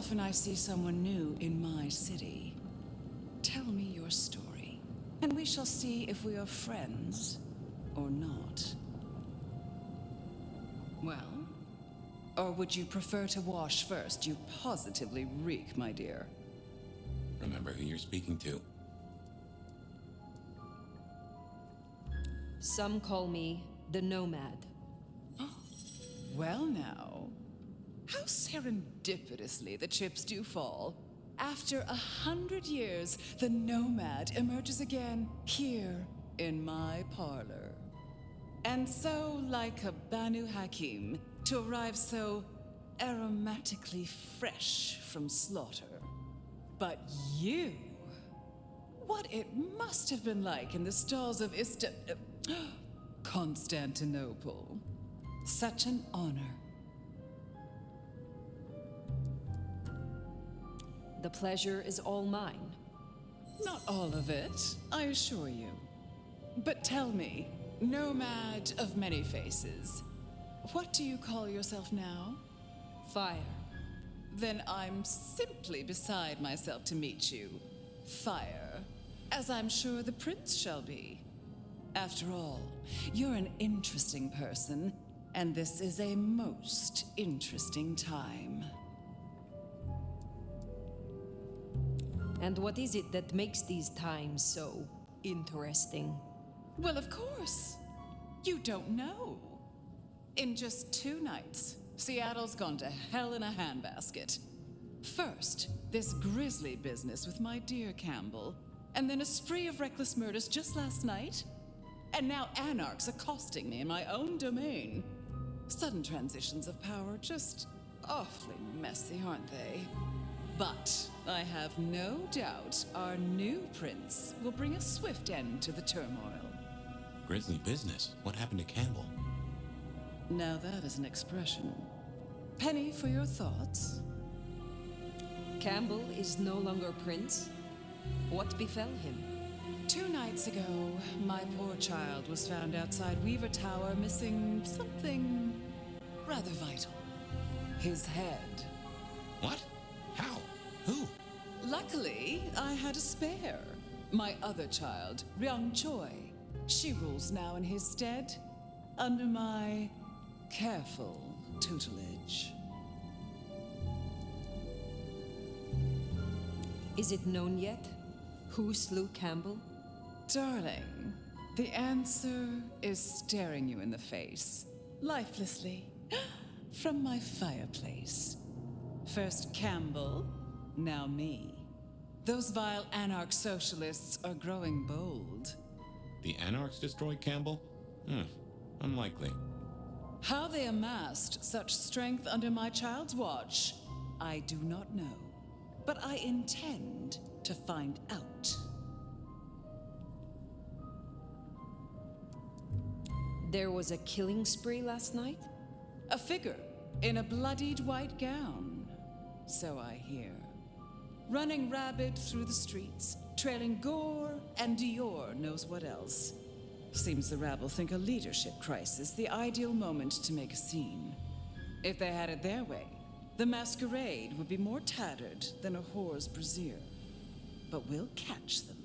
often I see someone new in my city. Tell me your story, and we shall see if we are friends or not. Well? Or would you prefer to wash first? You positively reek, my dear. Remember who you're speaking to. Some call me the Nomad. Well now, how serendipitously the chips do fall. After 100 years, the Nomad emerges again here in my parlor. And so, like a Banu Haqum, to arrive so aromatically fresh from slaughter. But you, what it must have been like in the stalls of Constantinople. Such an honor. The pleasure is all mine. Not all of it, I assure you. But tell me, Nomad of many faces, what do you call yourself now? Fire. Then I'm simply beside myself to meet you. Fire. As I'm sure the prince shall be. After all, you're an interesting person, and this is a most interesting time. And what is it that makes these times so interesting? Well, of course. You don't know. In just 2 nights, Seattle's gone to hell in a handbasket. First, this grisly business with my dear Campbell, and then a spree of reckless murders just last night. And now anarchs accosting me in my own domain. Sudden transitions of power, just awfully messy, aren't they? But I have no doubt our new prince will bring a swift end to the turmoil. Grisly business. What happened to Campbell? Now that is an expression. Penny, for your thoughts? Campbell is no longer prince? What befell him? 2 nights ago, my poor child was found outside Weaver Tower missing something rather vital. His head. What? How? Who? Luckily, I had a spare. My other child, Ryung Choi. She rules now in his stead, under my careful tutelage. Is it known yet? Who slew Campbell? Darling, the answer is staring you in the face, lifelessly, from my fireplace. First Campbell, now me. Those vile anarch socialists are growing bold. The Anarchs destroyed Campbell? Unlikely. How they amassed such strength under my child's watch, I do not know. But I intend to find out. There was a killing spree last night? A figure in a bloodied white gown. So I hear. Running rabid through the streets, trailing gore and Dior knows what else. Seems the rabble think a leadership crisis the ideal moment to make a scene. If they had it their way, the Masquerade would be more tattered than a whore's brassiere. But we'll catch them.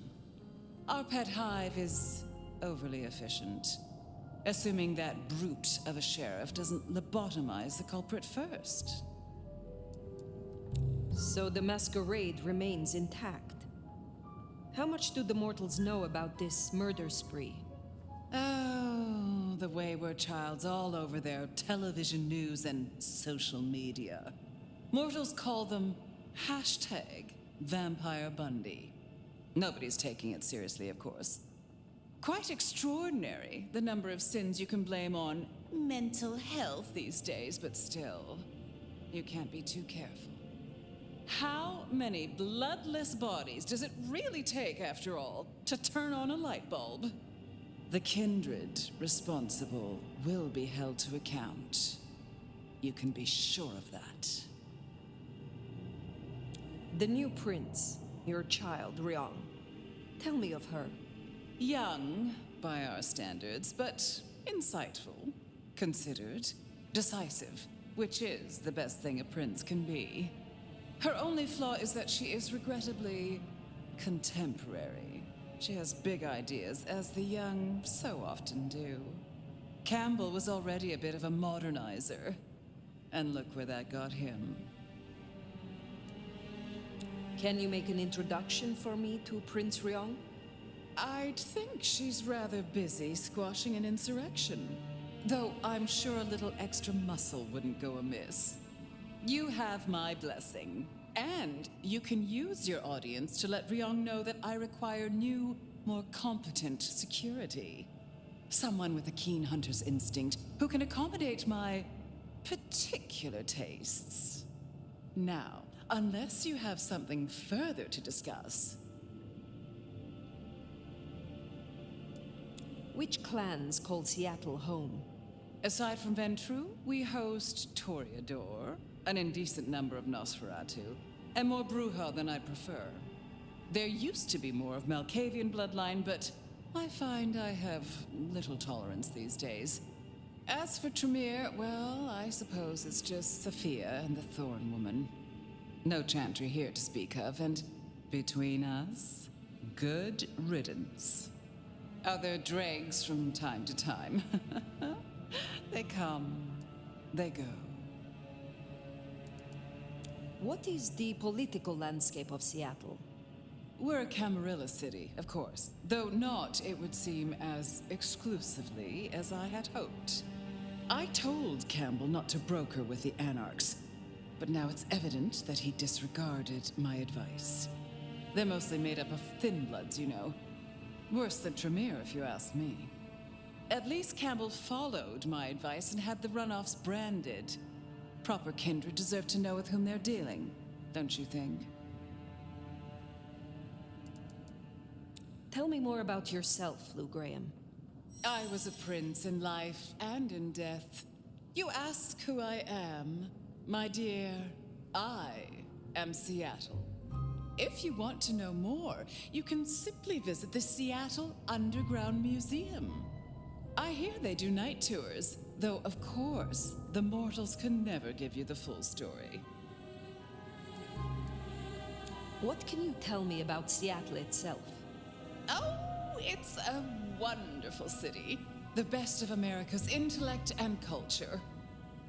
Our pet hive is overly efficient, assuming that brute of a sheriff doesn't lobotomize the culprit first. So the Masquerade remains intact. How much do the mortals know about this murder spree? Oh, the wayward child's all over their television news and social media. Mortals call them #Vampire Bundy. Nobody's taking it seriously, of course. Quite extraordinary, the number of sins you can blame on mental health these days, but still, you can't be too careful. How many bloodless bodies does it really take, after all, to turn on a light bulb? The kindred responsible will be held to account. You can be sure of that. The new prince, your child, Ryung. Tell me of her. Young, by our standards, but insightful, considered, decisive, which is the best thing a prince can be. Her only flaw is that she is regrettably contemporary. She has big ideas, as the young so often do. Campbell was already a bit of a modernizer. And look where that got him. Can you make an introduction for me to Prince Ryong? I'd think she's rather busy squashing an insurrection. Though I'm sure a little extra muscle wouldn't go amiss. You have my blessing. And you can use your audience to let Ryong know that I require new, more competent security. Someone with a keen hunter's instinct who can accommodate my particular tastes. Now, unless you have something further to discuss. Which clans call Seattle home? Aside from Ventru, we host Toreador, an indecent number of Nosferatu, and more Bruja than I'd prefer. There used to be more of Malkavian bloodline, but I find I have little tolerance these days. As for Tremere, well, I suppose it's just Sophia and the Thorn Woman. No Chantry here to speak of, and between us, good riddance. Other dregs from time to time. They come, they go. What is the political landscape of Seattle? We're a Camarilla city, of course, though not, it would seem, as exclusively as I had hoped. I told Campbell not to broker with the Anarchs, but now it's evident that he disregarded my advice. They're mostly made up of thin bloods, you know. Worse than Tremere, if you ask me. At least Campbell followed my advice and had the runoffs branded. Proper kindred deserve to know with whom they're dealing, don't you think? Tell me more about yourself, Lou Graham. I was a prince in life and in death. You ask who I am. My dear, I am Seattle. If you want to know more, you can simply visit the Seattle Underground Museum. I hear they do night tours, though of course, the mortals can never give you the full story. What can you tell me about Seattle itself? Oh, it's a wonderful city. The best of America's intellect and culture.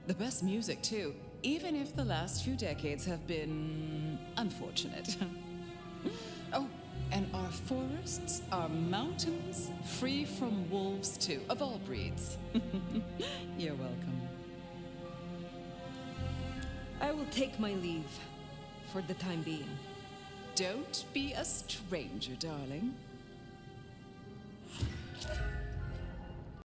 The best music, too, even if the last few decades have been unfortunate. Oh, and our forests, our mountains, free from wolves, too, of all breeds. You're welcome. I will take my leave, for the time being. Don't be a stranger, darling.